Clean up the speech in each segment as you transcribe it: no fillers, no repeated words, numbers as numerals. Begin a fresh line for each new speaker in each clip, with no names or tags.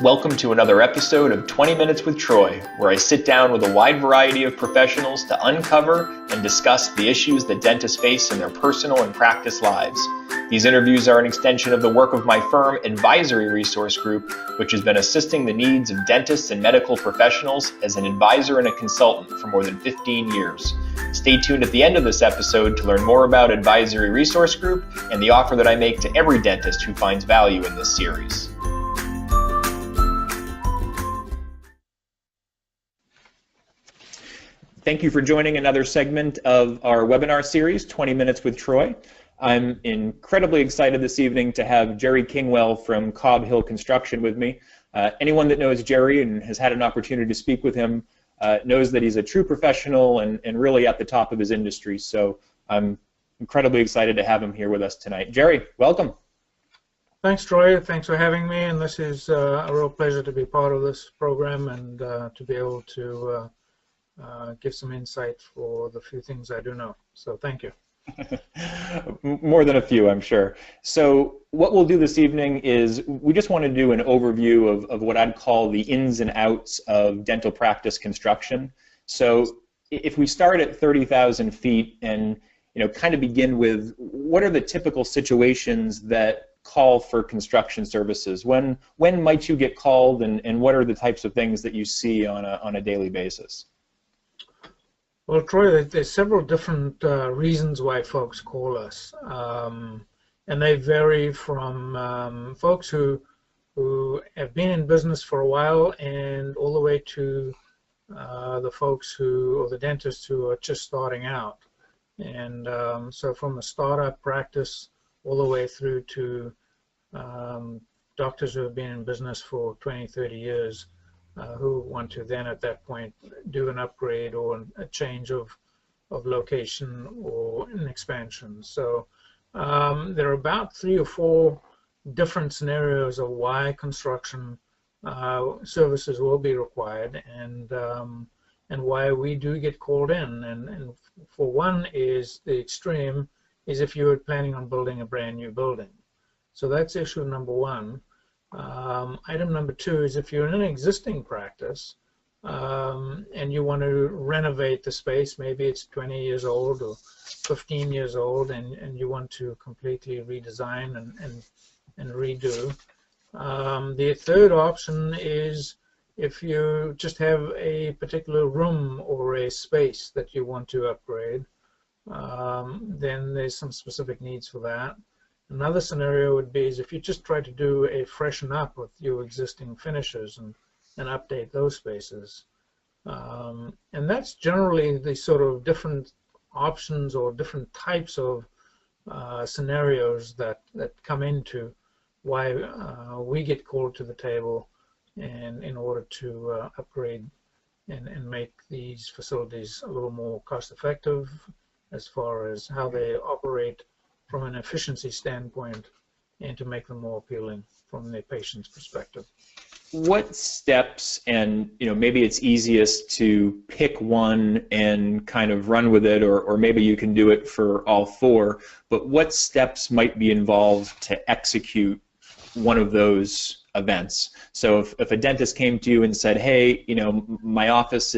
Welcome to another episode of 20 Minutes with Troy, where I sit down with a wide variety of professionals to uncover and discuss the issues that dentists face in their personal and practice lives. These interviews are an extension of the work of my firm, Advisory Resource Group, which has been assisting the needs of dentists and medical professionals as an advisor and a consultant for more than 15 years. Stay tuned at the end of this episode to learn more about Advisory Resource Group and the offer that I make to every dentist who finds value in this series. Thank you for joining another segment of our webinar series, 20 Minutes with Troy. I'm incredibly excited this evening to have Jerry Kingwill from Cobb Hill Construction with me. Anyone that knows Jerry and has had an opportunity to speak with him knows that he's a true professional and really at the top of his industry. So I'm incredibly excited to have him here with us tonight. Jerry, welcome.
Thanks, Troy. Thanks for having me. And this is a real pleasure to be part of this program and to be able to give some insight for the few things I do know. So thank you.
More than a few, I'm sure. So what we'll do this evening is we just want to do an overview of what I'd call the ins and outs of dental practice construction. So if we start at 30,000 feet and kind of begin with what are the typical situations that call for construction services? When might you get called, and what are the types of things that you see on a daily basis?
Well, Troy, there's several different reasons why folks call us, and they vary from folks who have been in business for a while and all the way to the folks or the dentists who are just starting out. And so from a startup practice all the way through to doctors who have been in business for 20, 30 years. Who want to then at that point do an upgrade or a change of location or an expansion. So there are about 3 or 4 different scenarios of why construction services will be required and why we do get called in. And for one is the extreme is if you're planning on building a brand new building. So that's issue number one. Item number 2 is if you're in an existing practice and you want to renovate the space, maybe it's 20 years old or 15 years old, and you want to completely redesign and redo. The third option is if you just have a particular room or a space that you want to upgrade, then there's some specific needs for that. Another scenario would be is if you just try to do a freshen up with your existing finishes and update those spaces. And that's generally the sort of different options or different types of scenarios that come into why we get called to the table and in order to upgrade and make these facilities a little more cost effective as far as how they operate from an efficiency standpoint and to make them more appealing from the patient's perspective.
What steps, and maybe it's easiest to pick one and kind of run with it, or maybe you can do it for all 4, but what steps might be involved to execute one of those events? So if a dentist came to you and said, hey, my office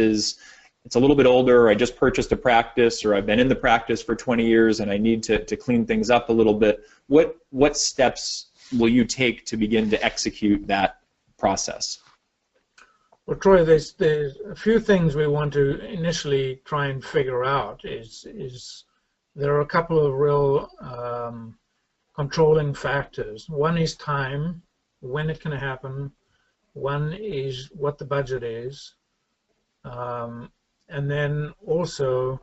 it's a little bit older, I just purchased a practice, or I've been in the practice for 20 years and I need to clean things up a little bit, what steps will you take to begin to execute that process?
Well, Troy, there's a few things we want to initially try and figure out. Is there are a couple of real controlling factors. One is time, when it can happen. One is what the budget is. And then also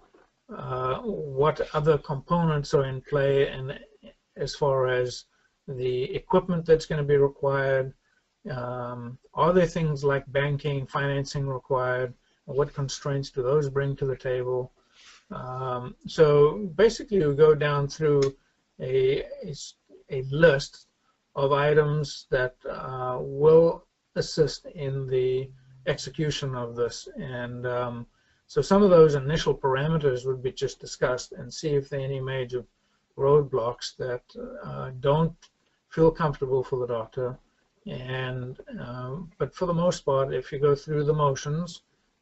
what other components are in play, and as far as the equipment that's going to be required, are there things like banking, financing required, and what constraints do those bring to the table? So basically we go down through a list of items that will assist in the execution of this, and so some of those initial parameters would be just discussed and see if there are any major roadblocks that don't feel comfortable for the doctor And but for the most part, if you go through the motions,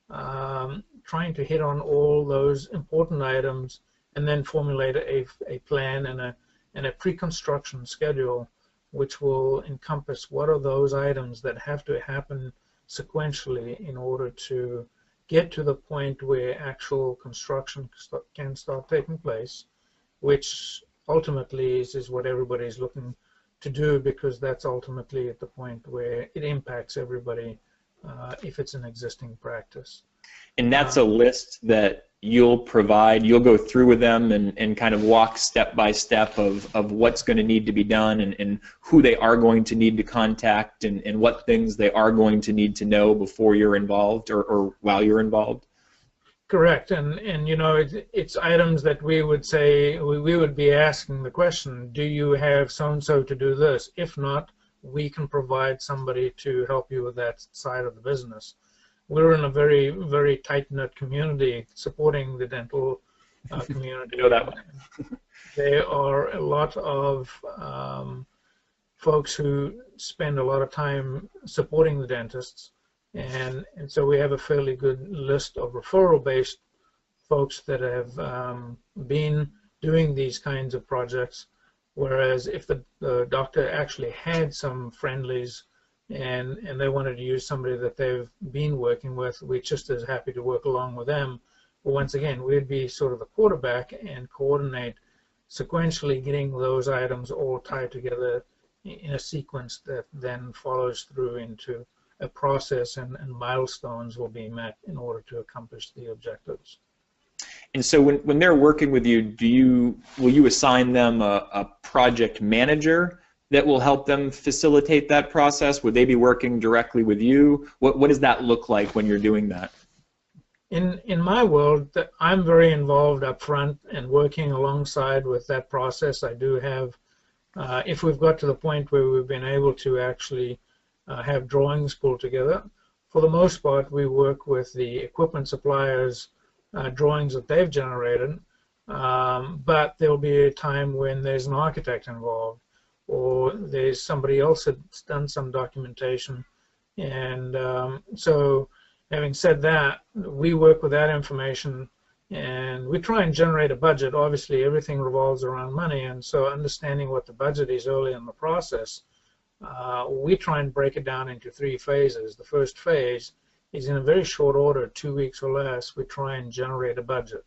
trying to hit on all those important items and then formulate a plan and a pre-construction schedule which will encompass what are those items that have to happen sequentially in order to get to the point where actual construction can start taking place, which ultimately is what everybody's looking to do, because that's ultimately at the point where it impacts everybody if it's an existing practice.
And that's a list that you'll provide, you'll go through with them and kind of walk step by step of what's going to need to be done and who they are going to need to contact and what things they are going to need to know before you're involved or while you're involved.
Correct, and you know, it's items that we would say, we would be asking the question, do you have so-and-so to do this? If not, we can provide somebody to help you with that side of the business. We're in a very, very tight-knit community supporting the dental community.
I know that one.
There are a lot of folks who spend a lot of time supporting the dentists, and so we have a fairly good list of referral-based folks that have been doing these kinds of projects, whereas if the doctor actually had some friendlies and they wanted to use somebody that they've been working with, we're just as happy to work along with them. But once again, we'd be sort of the quarterback and coordinate sequentially getting those items all tied together in a sequence that then follows through into a process, and milestones will be met in order to accomplish the objectives.
And so when they're working with you, will you assign them a project manager that will help them facilitate that process? Would they be working directly with you? What does that look like when you're doing that?
In my world, I'm very involved up front and working alongside with that process. I do have, if we've got to the point where we've been able to actually have drawings pulled together, for the most part we work with the equipment suppliers' drawings that they've generated, but there'll be a time when there's an architect involved, or there's somebody else that's done some documentation. And so having said that, we work with that information and we try and generate a budget. Obviously everything revolves around money, and so understanding what the budget is early in the process, we try and break it down into 3 phases. The first phase is in a very short order, 2 weeks or less, we try and generate a budget.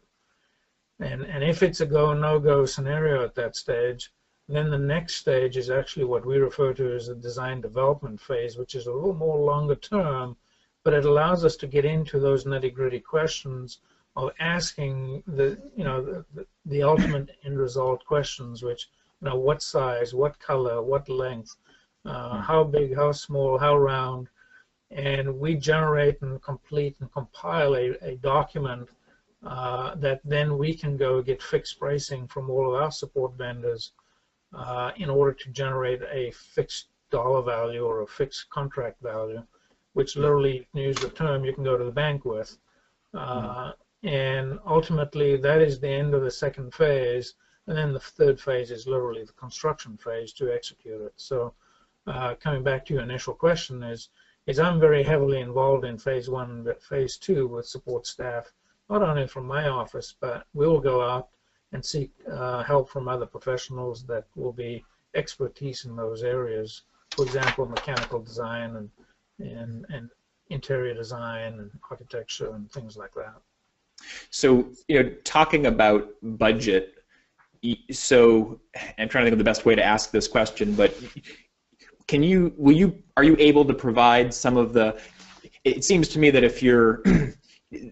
And if it's a go, no-go scenario at that stage, then the next stage is actually what we refer to as the design development phase, which is a little more longer term, but it allows us to get into those nitty-gritty questions of asking the ultimate end result questions, which, what size, what color, what length, how big, how small, how round, and we generate and complete and compile a document that then we can go get fixed pricing from all of our support vendors in order to generate a fixed dollar value or a fixed contract value, which literally, you can use the term, you can go to the bank with. And ultimately, that is the end of the second phase, and then the third phase is literally the construction phase to execute it. So coming back to your initial question is I'm very heavily involved in phase 1 but phase 2 with support staff, not only from my office, but we will go out and seek help from other professionals that will be expertise in those areas. For example, mechanical design and interior design and architecture and things like that.
So, talking about budget, so I'm trying to think of the best way to ask this question, but are you able to provide some of the, it seems to me that if you're,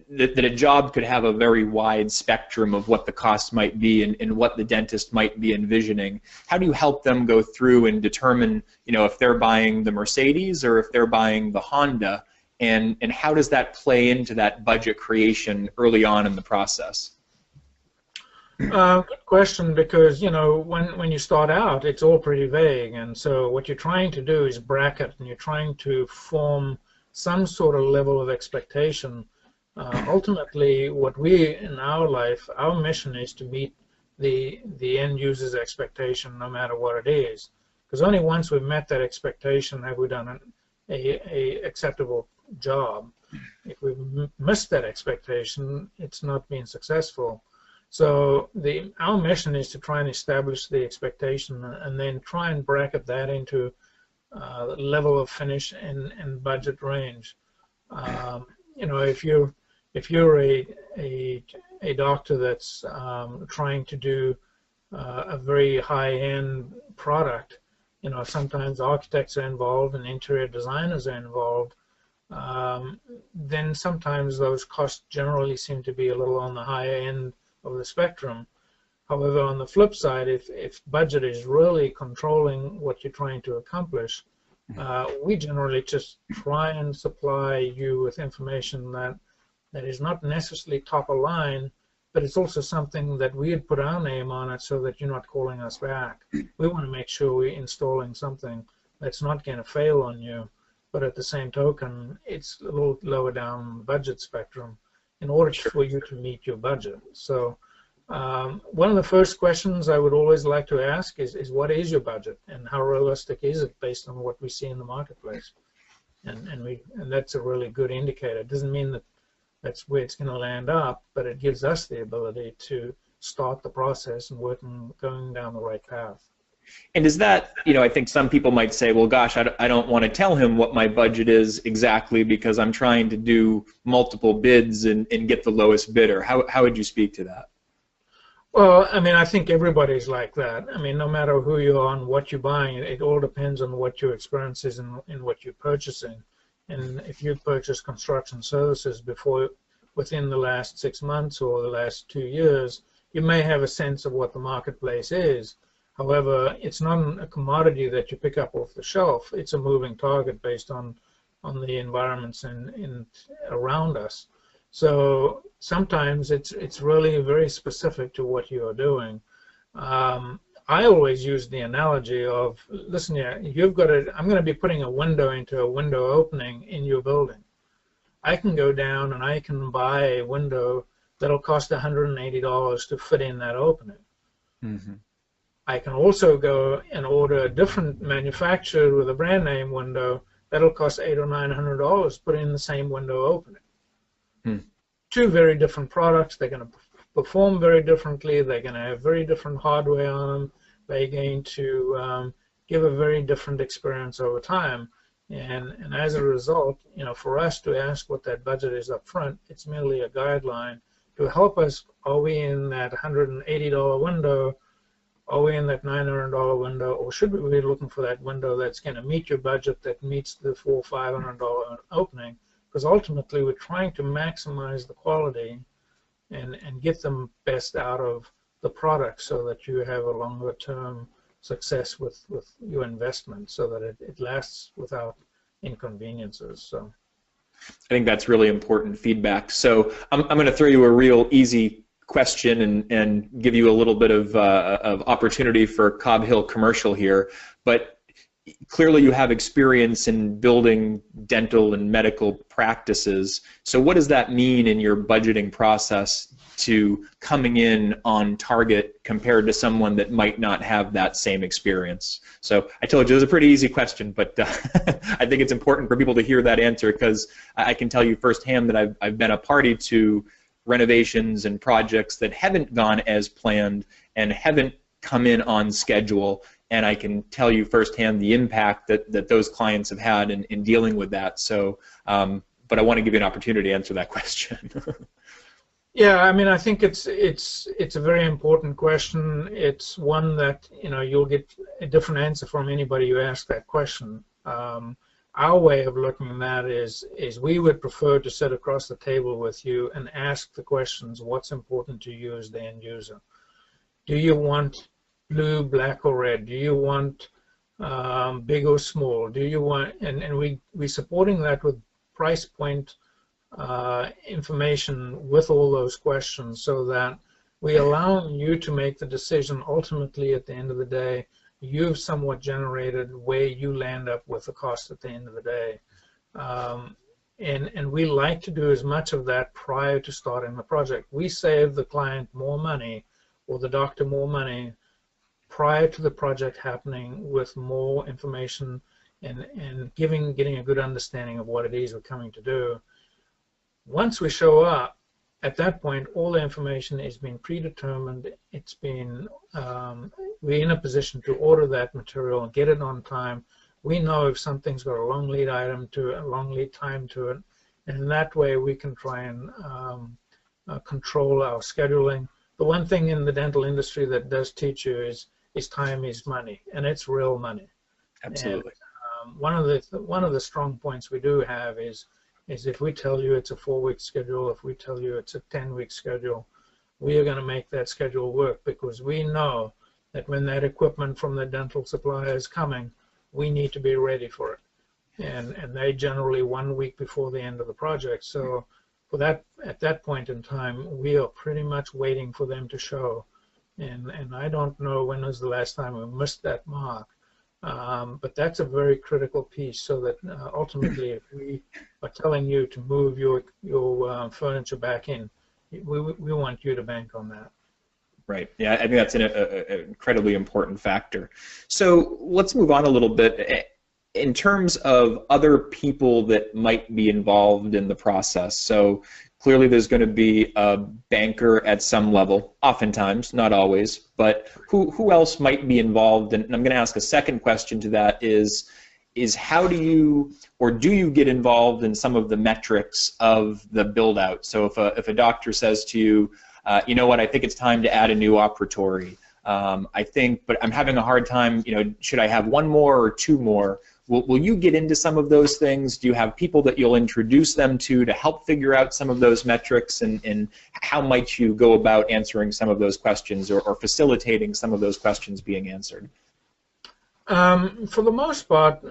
that a job could have a very wide spectrum of what the costs might be and what the dentist might be envisioning. How do you help them go through and determine, if they're buying the Mercedes or if they're buying the Honda, and how does that play into that budget creation early on in the process?
Good question, because when you start out, it's all pretty vague, and so what you're trying to do is bracket, and you're trying to form some sort of level of expectation. Ultimately, what we in our life, our mission is to meet the end user's expectation, no matter what it is. because only once we've met that expectation have we done a acceptable job. If we've missed that expectation, it's not been successful. So our mission is to try and establish the expectation and then try and bracket that into level of finish and budget range. You know, if you're a doctor that's trying to do a very high-end product, you know, sometimes architects are involved and interior designers are involved, then sometimes those costs generally seem to be a little on the higher end of the spectrum. However, on the flip side, if budget is really controlling what you're trying to accomplish, we generally just try and supply you with information that is not necessarily top of line, but it's also something that we had put our name on it so that you're not calling us back. We want to make sure we're installing something that's not going to fail on you, but at the same token, it's a little lower down the budget spectrum in order for you to meet your budget. So one of the first questions I would always like to ask is what is your budget and how realistic is it based on what we see in the marketplace? And that's a really good indicator. It doesn't mean that that's where it's going to land up, but it gives us the ability to start the process and going down the right path.
And is that, you know, I think some people might say, well, gosh, I don't want to tell him what my budget is exactly because I'm trying to do multiple bids and get the lowest bidder. How would you speak to that?
Well, I mean, I think everybody's like that. I mean, no matter who you are and what you're buying, it all depends on what your experience is and what you're purchasing. And if you've purchased construction services within the last 6 months or the last 2 years, you may have a sense of what the marketplace is. However, it's not a commodity that you pick up off the shelf. It's a moving target based on the environments around us. So sometimes it's really very specific to what you are doing. I always use the analogy of, listen here, I'm going to be putting a window into a window opening in your building. I can go down and I can buy a window that'll cost $180 to fit in that opening. Mm-hmm. I can also go and order a different manufacturer with a brand name window that'll cost $800 or $900 to put in the same window opening. Two very different products. They're going to perform very differently. They're going to have very different hardware on them. They're going to give a very different experience over time. And as a result, you know, for us to ask what that budget is up front, it's merely a guideline to help us. Are we in that $180 window? Are we in that $900 window? Or should we be looking for that window that's going to meet your budget, that meets the $400 or $500 opening? Because ultimately we're trying to maximize the quality and get them best out of the product so that you have a longer term success with your investment so that it lasts without inconveniences. So
I think that's really important feedback. So I'm going to throw you a real easy question and give you a little bit of opportunity for Cobb Hill Commercial here. But clearly you have experience in building dental and medical practices. So what does that mean in your budgeting process to coming in on target compared to someone that might not have that same experience? So I told you it was a pretty easy question, but I think it's important for people to hear that answer because I can tell you firsthand that I've been a party to renovations and projects that haven't gone as planned and haven't come in on schedule. And I can tell you firsthand the impact that those clients have had in dealing with that. So, but I want to give you an opportunity to answer that question.
Yeah, I mean, I think it's a very important question. It's one that, you know, you'll get a different answer from anybody you ask that question. Our way of looking at that is we would prefer to sit across the table with you and ask the questions, what's important to you as the end user? Do you want blue, black, or red? Do you want big or small? Do you want, and we're supporting that with price point information with all those questions so that we allow you to make the decision. Ultimately, at the end of the day, you've somewhat generated where you land up with the cost at the end of the day. And we like to do as much of that prior to starting the project. We save the client more money or the doctor more money prior to the project happening with more information and getting a good understanding of what it is we're coming to do. Once we show up, at that point, all the information has been predetermined. It's been, we're in a position to order that material and get it on time. We know if something's got a long lead item to it, a long lead time to it, and in that way we can try and control our scheduling. The one thing in the dental industry that does teach you is time is money, and it's real money.
Absolutely.
And, one of the strong points we do have is if we tell you it's a 4-week schedule, if we tell you it's a 10-week schedule, we are going to make that schedule work, because we know that when that equipment from the dental supplier is coming, we need to be ready for it. And they generally 1 week before the end of the project. So for that, at that point in time, we are pretty much waiting for them to show. And I don't know when was the last time we missed that mark. But that's a very critical piece, so that ultimately, if we are telling you to move your furniture back in, we want you to bank on that.
Right. Yeah, I think that's an incredibly important factor. So let's move on a little bit. In terms of other people that might be involved in the process, so clearly there's going to be a banker at some level, oftentimes, not always, but who else might be involved? And I'm going to ask a second question to that is how do you, or do you get involved in some of the metrics of the build out? So if a doctor says to you, you know what, I think it's time to add a new operatory. I think, but I'm having a hard time, you know, should I have one more or two more? Will you get into some of those things? Do you have people that you'll introduce them to help figure out some of those metrics, and how might you go about answering some of those questions or facilitating some of those questions being answered?
For the most part,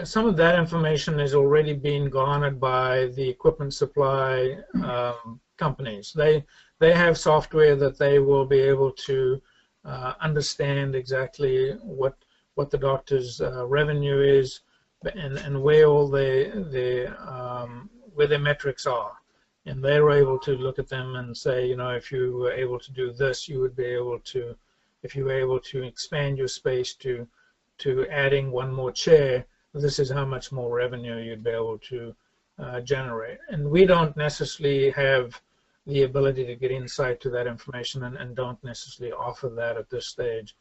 some of that information is already being garnered by the equipment supply companies. They have software that they will be able to understand exactly what the doctor's revenue is, and where all where their metrics are, and they're able to look at them and say, you know, if you were able to do this, you would be able to, if you were able to expand your space to adding one more chair, this is how much more revenue you'd be able to generate. And we don't necessarily have the ability to get insight to that information, and don't necessarily offer that at this stage.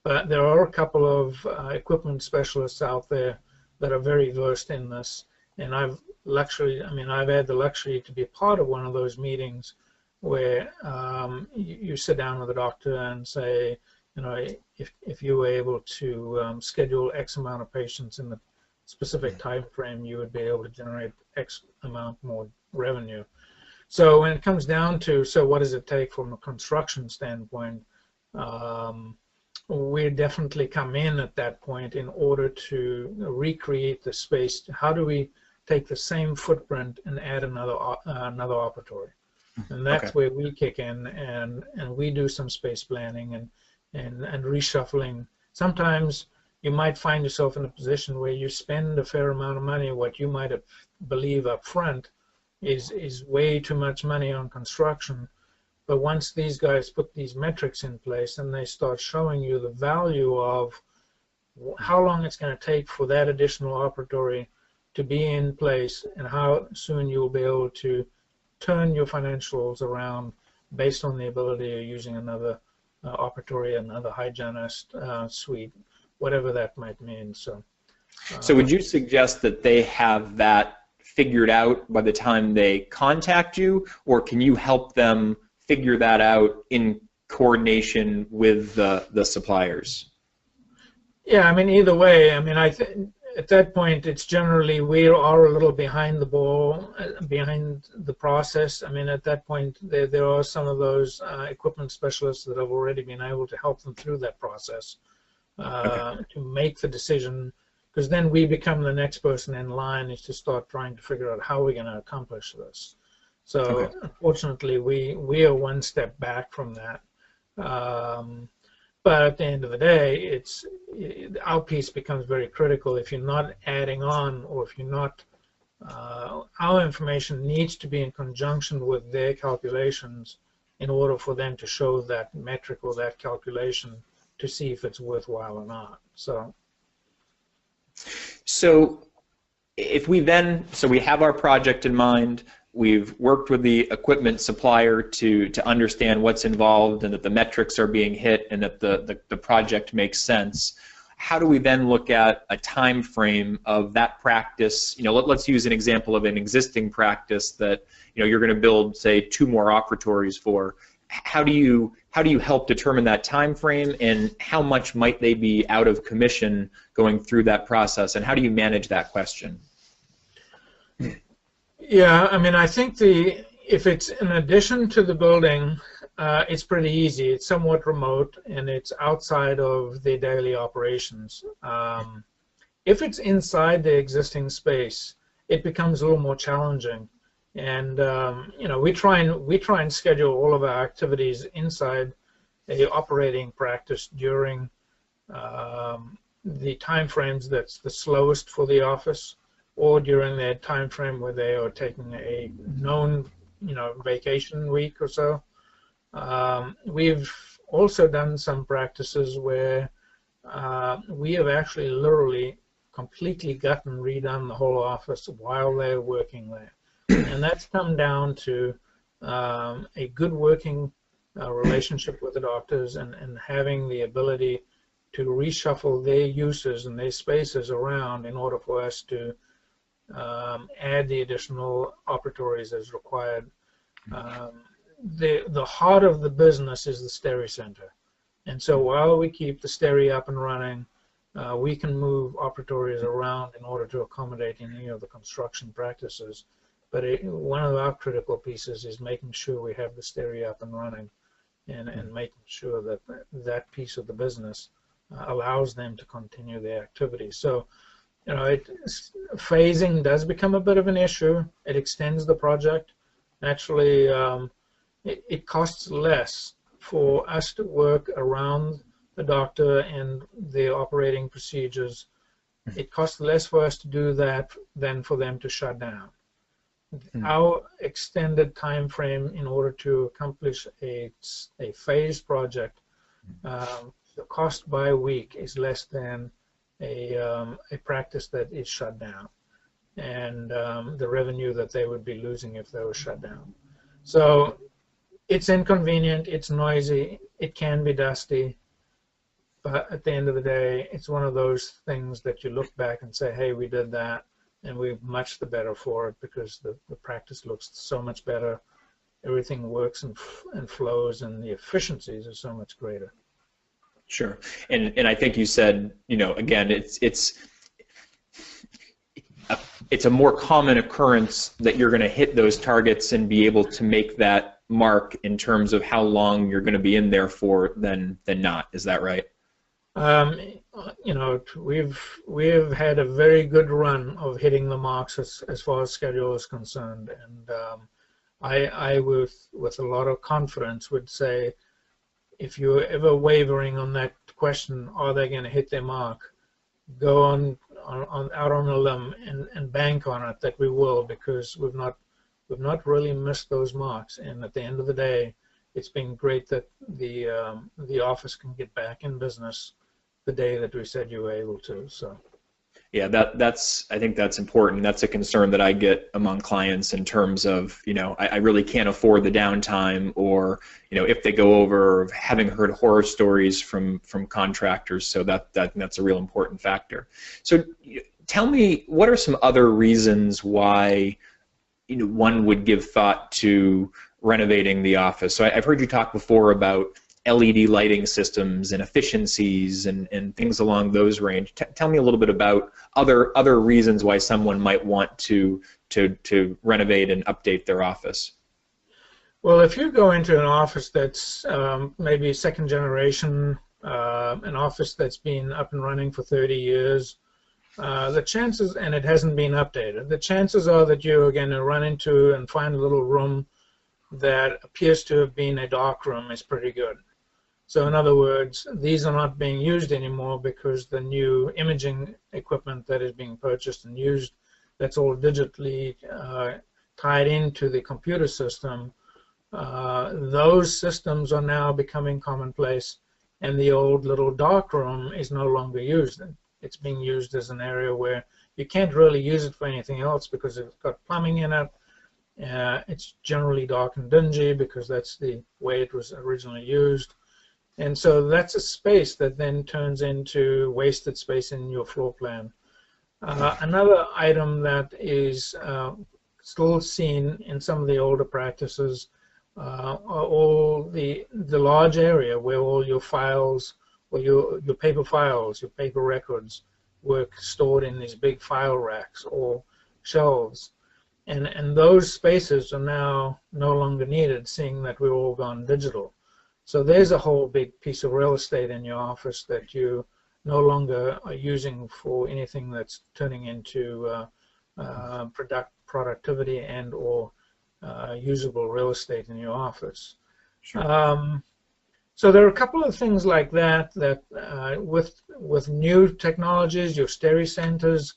But there are a couple of equipment specialists out there that are very versed in this, and I've had the luxury to be part of one of those meetings where you sit down with a doctor and say, you know, if you were able to schedule X amount of patients in the specific time frame, you would be able to generate X amount more revenue. So when it comes down to, so what does it take from a construction standpoint, we definitely come in at that point in order to recreate the space. How do we take the same footprint and add another operatory? And that's where we kick in, and we do some space planning and reshuffling. Sometimes you might find yourself in a position where you spend a fair amount of money. What you might believe up front is way too much money on construction. But once these guys put these metrics in place and they start showing you the value of how long it's going to take for that additional operatory to be in place and how soon you'll be able to turn your financials around based on the ability of using another operatory, another hygienist suite, whatever that might mean. So
would you suggest that they have that figured out by the time they contact you, or can you help them figure that out in coordination with the suppliers?
Yeah, I mean, either way, I mean, I think at that point it's generally we are a little behind the ball, behind the process. I mean, at that point there are some of those equipment specialists that have already been able to help them through that process to make the decision, because then we become the next person in line is to start trying to figure out how we're going to accomplish this. So unfortunately, we are one step back from that. But at the end of the day, our piece becomes very critical. If you're not adding on, or if you're not, our information needs to be in conjunction with their calculations in order for them to show that metric or that calculation to see if it's worthwhile or not.
So if we then, so we have our project in mind, we've worked with the equipment supplier to understand what's involved and that the metrics are being hit and that the project makes sense. How do we then look at a time frame of that practice? Let's use an example of an existing practice that you're going to build, say, 2 more operatories for. How do you help determine that time frame, and how much might they be out of commission going through that process, and how do you manage that question?
Yeah, I mean, I think if it's in addition to the building, it's pretty easy. It's somewhat remote and it's outside of the daily operations. If it's inside the existing space, it becomes a little more challenging. And we try and schedule all of our activities inside a operating practice during the time frames that's the slowest for the office, or during that time frame where they are taking a known vacation week or so. We've also done some practices where we have actually literally completely gotten redone the whole office while they're working there. And that's come down to a good working relationship with the doctors and having the ability to reshuffle their uses and their spaces around in order for us to add the additional operatories as required. The heart of the business is the Steri Center. And so while we keep the Steri up and running, we can move operatories around in order to accommodate any of the construction practices. But one of our critical pieces is making sure we have the Steri up and running and making sure that that piece of the business allows them to continue their activities. So, phasing does become a bit of an issue. It extends the project. Actually, it costs less for us to work around the doctor and the operating procedures. It costs less for us to do that than for them to shut down. Our extended time frame in order to accomplish a phased project, the cost by week is less than a practice that is shut down, and the revenue that they would be losing if they were shut down. So it's inconvenient, it's noisy, it can be dusty, but at the end of the day, it's one of those things that you look back and say, hey, we did that, and we're much the better for it because the practice looks so much better, everything works and flows, and the efficiencies are so much greater.
Sure, and I think you said, again, it's a more common occurrence that you're going to hit those targets and be able to make that mark in terms of how long you're going to be in there for than not. Is that right? We've had a very good run of hitting the marks as far as schedule is concerned, and I with a lot of confidence would say, if you're ever wavering on that question, are they going to hit their mark, go out on a limb and bank on it that we will, because we've not really missed those marks. And at the end of the day, it's been great that the office can get back in business the day that we said you were able to. So. Yeah, I think that's important. That's a concern that I get among clients in terms of, I really can't afford the downtime, or, if they go over, having heard horror stories from contractors. So that's a real important factor. So tell me, what are some other reasons why, one would give thought to renovating the office? So I've heard you talk before about LED lighting systems and efficiencies and things along those range. Tell me a little bit about other reasons why someone might want to renovate and update their office.
Well, if you go into an office that's maybe second generation, an office that's been up and running for 30 years, the chances, and it hasn't been updated, the chances are that you're going to run into and find a little room that appears to have been a dark room is pretty good. So in other words, these are not being used anymore because the new imaging equipment that is being purchased and used, that's all digitally tied into the computer system, those systems are now becoming commonplace, and the old little dark room is no longer used. It's being used as an area where you can't really use it for anything else because it's got plumbing in it. It's generally dark and dingy because that's the way it was originally used. And so that's a space that then turns into wasted space in your floor plan. Another item that is still seen in some of the older practices are all the large area where all your files or your paper files, your paper records were stored in these big file racks or shelves. And those spaces are now no longer needed, seeing that we've all gone digital. So there's a whole big piece of real estate in your office that you no longer are using for anything that's turning into productivity and or usable real estate in your office. Sure. So there are a couple of things like that with new technologies, your stereo centers,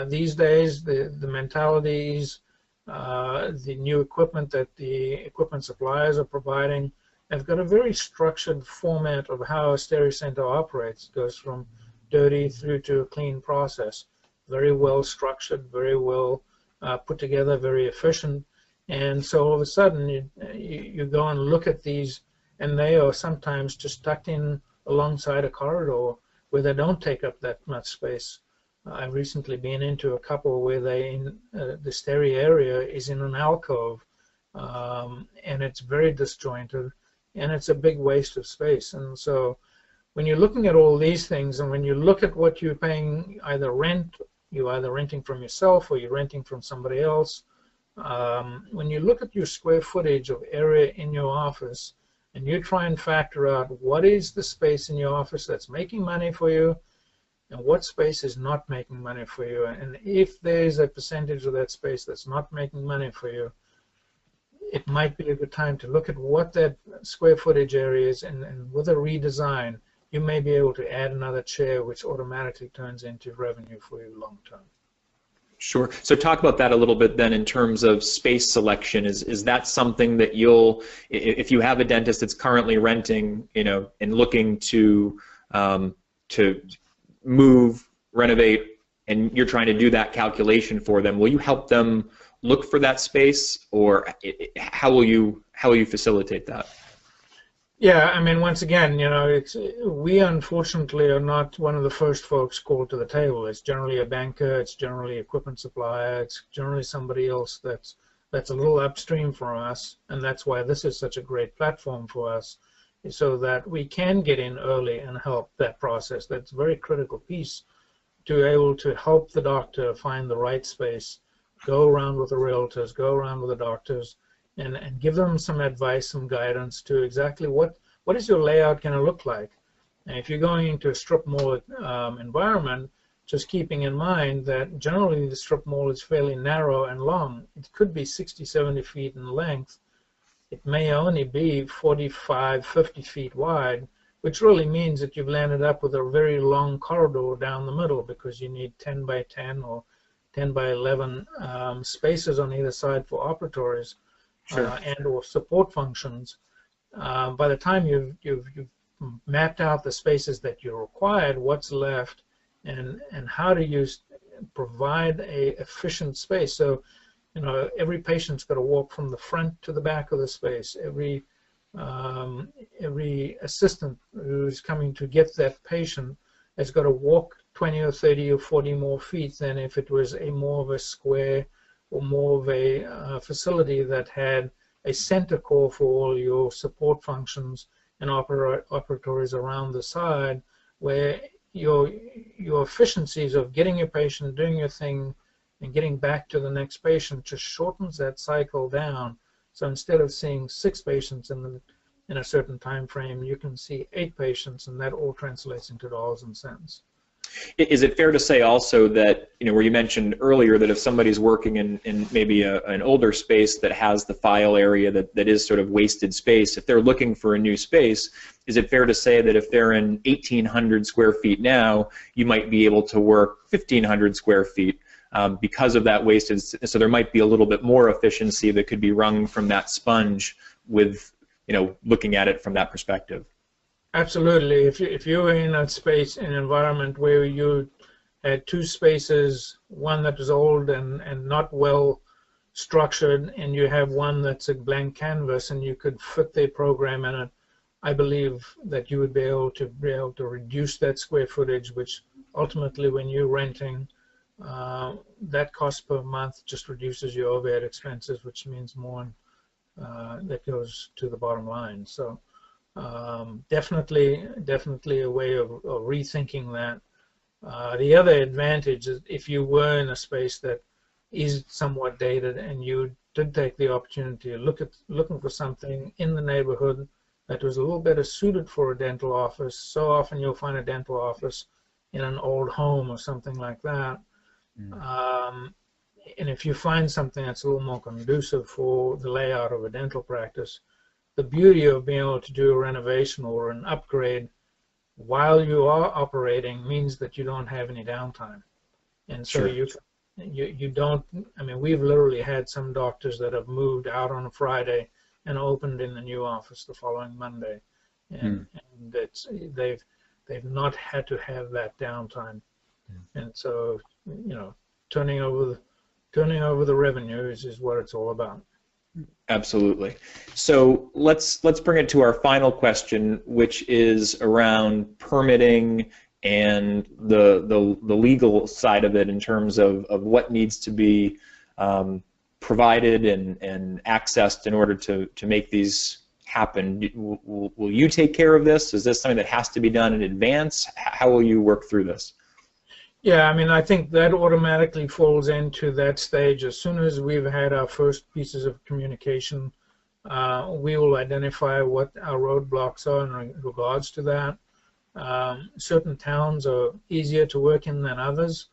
these days the mentality is the new equipment that the equipment suppliers are providing have got a very structured format of how a stereo center operates. It goes from dirty through to a clean process. Very well structured, very well put together, very efficient. And so all of a sudden you go and look at these, and they are sometimes just tucked in alongside a corridor where they don't take up that much space. I've recently been into a couple where the stereo area is in an alcove, and it's very disjointed, and it's a big waste of space. And so when you're looking at all these things, and when you look at what you're paying either rent, you're either renting from yourself or you're renting from somebody else, when you look at your square footage of area in your office, and you try and factor out what is the space in your office that's making money for you, and what space is not making money for you, and if there's a percentage of that space that's not making money for you, it might be a good time to look at what that square footage area is, and with a redesign, you may be able to add another chair, which automatically turns into revenue for you long term.
Sure. So talk about that a little bit then in terms of space selection. Is that something that you'll, if you have a dentist that's currently renting, and looking to move, renovate, and you're trying to do that calculation for them, will you help them look for that space, or how will you facilitate that?
Yeah, I mean, once again, we unfortunately are not one of the first folks called to the table. It's generally a banker, it's generally equipment supplier, it's generally somebody else that's a little upstream from us, and that's why this is such a great platform for us, so that we can get in early and help that process. That's a very critical piece, to be able to help the doctor find the right space, go around with the realtors, go around with the doctors, and give them some advice, some guidance to exactly what is your layout going to look like. And if you're going into a strip mall environment, just keeping in mind that generally the strip mall is fairly narrow and long. It could be 60, 70 feet in length. It may only be 45, 50 feet wide, which really means that you've landed up with a very long corridor down the middle, because you need 10 by 10 or 10 by 11 spaces on either side for operatories. Sure. And or support functions. By the time you've mapped out the spaces that you required, what's left, and how do you provide a efficient space. So, every patient's got to walk from the front to the back of the space. Every assistant who's coming to get that patient has got to walk 20 or 30 or 40 more feet than if it was more of a square or more of a facility that had a center core for all your support functions and operatories around the side, where your efficiencies of getting your patient, doing your thing, and getting back to the next patient just shortens that cycle down. So instead of seeing 6 patients in a certain time frame, you can see 8 patients, and that all translates into dollars and cents.
Is it fair to say also that, where you mentioned earlier that if somebody's working in maybe an older space that has the file area that is sort of wasted space, if they're looking for a new space, is it fair to say that if they're in 1,800 square feet now, you might be able to work 1,500 square feet because of that wasted, so there might be a little bit more efficiency that could be wrung from that sponge with, looking at it from that perspective?
Absolutely. If you were in a space, an environment where you had two spaces, one that was old and not well structured, and you have one that's a blank canvas, and you could fit the program in it, I believe that you would be able to reduce that square footage, which ultimately, when you're renting, that cost per month just reduces your overhead expenses, which means more that goes to the bottom line. So definitely a way of rethinking that. The other advantage is if you were in a space that is somewhat dated and you did take the opportunity to looking for something in the neighborhood that was a little better suited for a dental office. So often you'll find a dental office in an old home or something like that. And if you find something that's a little more conducive for the layout of a dental practice, the beauty of being able to do a renovation or an upgrade while you are operating means that you don't have any downtime. And so you don't, I mean, we've literally had some doctors that have moved out on a Friday and opened in the new office the following Monday. And it's, they've not had to have that downtime. And so, you know, turning over the revenues is what it's all about.
Absolutely. So let's bring it to our final question, which is around permitting and the legal side of it in terms of what needs to be provided and accessed in order to make these happen. Will you take care of this? Is this something that has to be done in advance? How will you work through this?
Yeah, I mean, I think that automatically falls into that stage. As soon as we've had our first pieces of communication, we will identify what our roadblocks are in regards to that. Certain towns are easier to work in than others.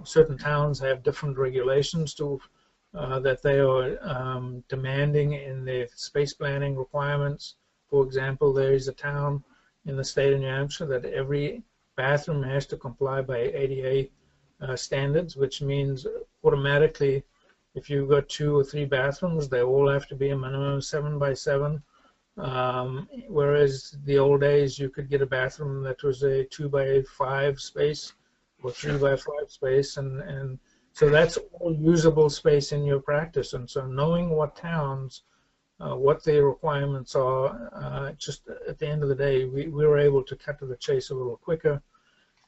Certain towns have different regulations that they are demanding in their space planning requirements. For example, there is a town in the state of New Hampshire that every bathroom has to comply by ADA standards, which means automatically if you've got 2 or 3 bathrooms, they all have to be a minimum of 7 by 7. Whereas the old days you could get a bathroom that was a 2 by 5 space or 3 by 5 space, and so that's all usable space in your practice. And so knowing what towns, what their requirements are, just at the end of the day, we were able to cut to the chase a little quicker.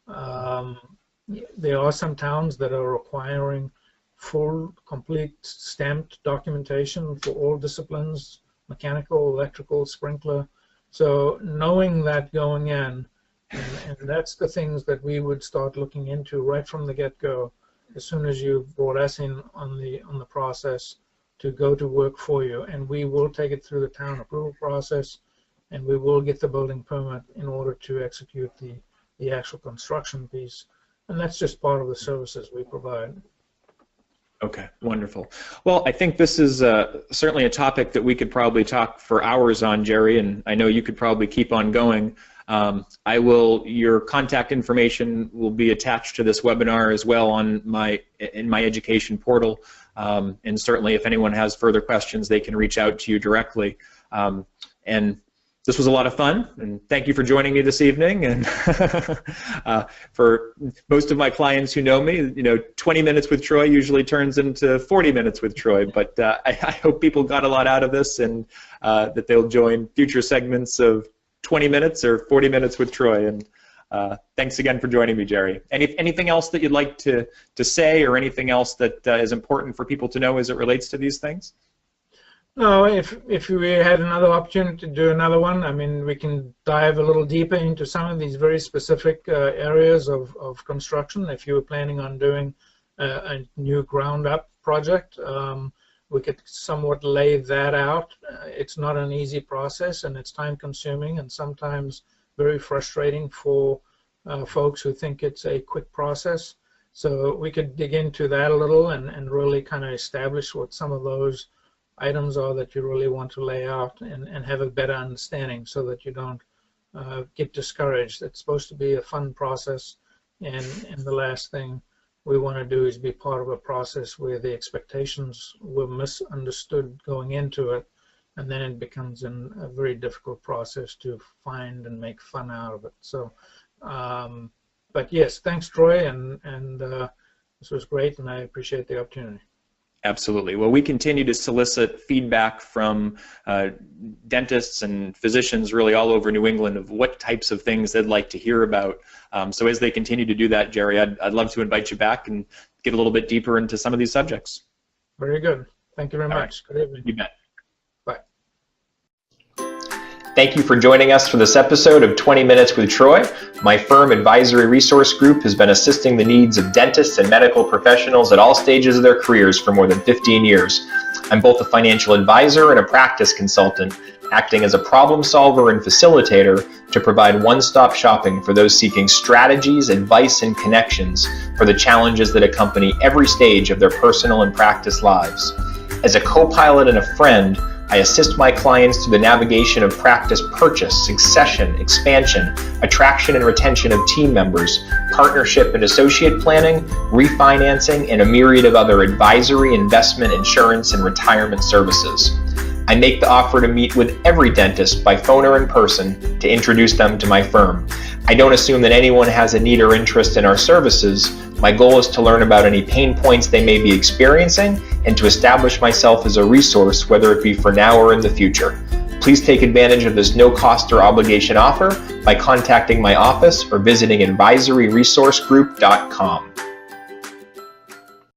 There are some towns that are requiring full, complete stamped documentation for all disciplines, mechanical, electrical, sprinkler. So knowing that going in, and that's the things that we would start looking into right from the get-go, as soon as you brought us in on the process to go to work for you, and we will take it through the town approval process, and we will get the building permit in order to execute the actual construction piece, and that's just part of the services we provide.
Okay, wonderful. Well, I think this is certainly a topic that we could probably talk for hours on, Jerry, and I know you could probably keep on going. Your contact information will be attached to this webinar as well in my education portal, and certainly if anyone has further questions, they can reach out to you directly. And this was a lot of fun, and thank you for joining me this evening. And for most of my clients who know me, 20 minutes with Troy usually turns into 40 minutes with Troy. But I hope people got a lot out of this, and that they'll join future segments of 20 minutes or 40 minutes with Troy. And thanks again for joining me, Jerry. Anything else that you'd like to say, or anything else that is important for people to know as it relates to these things?
No, if we had another opportunity to do another one, I mean, we can dive a little deeper into some of these very specific areas of construction. If you were planning on doing a new ground-up project, we could somewhat lay that out. It's not an easy process, and it's time-consuming and sometimes very frustrating for folks who think it's a quick process. So we could dig into that a little and really kind of establish what some of those items are that you really want to lay out and have a better understanding, so that you don't get discouraged. It's supposed to be a fun process, and the last thing we want to do is be part of a process where the expectations were misunderstood going into it, and then it becomes a very difficult process to find and make fun out of it. So, but yes, thanks, Troy, and this was great, and I appreciate the opportunity.
Absolutely. Well, we continue to solicit feedback from dentists and physicians really all over New England of what types of things they'd like to hear about. So as they continue to do that, Jerry, I'd love to invite you back and get a little bit deeper into some of these subjects.
Very good. Thank you very much.
Right.
Good evening.
You bet.
Bye.
Thank you for joining us for this episode of 20 Minutes with Troy. My firm, Advisory Resource Group, has been assisting the needs of dentists and medical professionals at all stages of their careers for more than 15 years. I'm both a financial advisor and a practice consultant, acting as a problem solver and facilitator to provide one-stop shopping for those seeking strategies, advice, and connections for the challenges that accompany every stage of their personal and practice lives. As a co-pilot and a friend, I assist my clients through the navigation of practice purchase, succession, expansion, attraction and retention of team members, partnership and associate planning, refinancing, and a myriad of other advisory, investment, insurance, and retirement services. I make the offer to meet with every dentist by phone or in person to introduce them to my firm. I don't assume that anyone has a need or interest in our services. My goal is to learn about any pain points they may be experiencing and to establish myself as a resource, whether it be for now or in the future. Please take advantage of this no cost or obligation offer by contacting my office or visiting advisoryresourcegroup.com.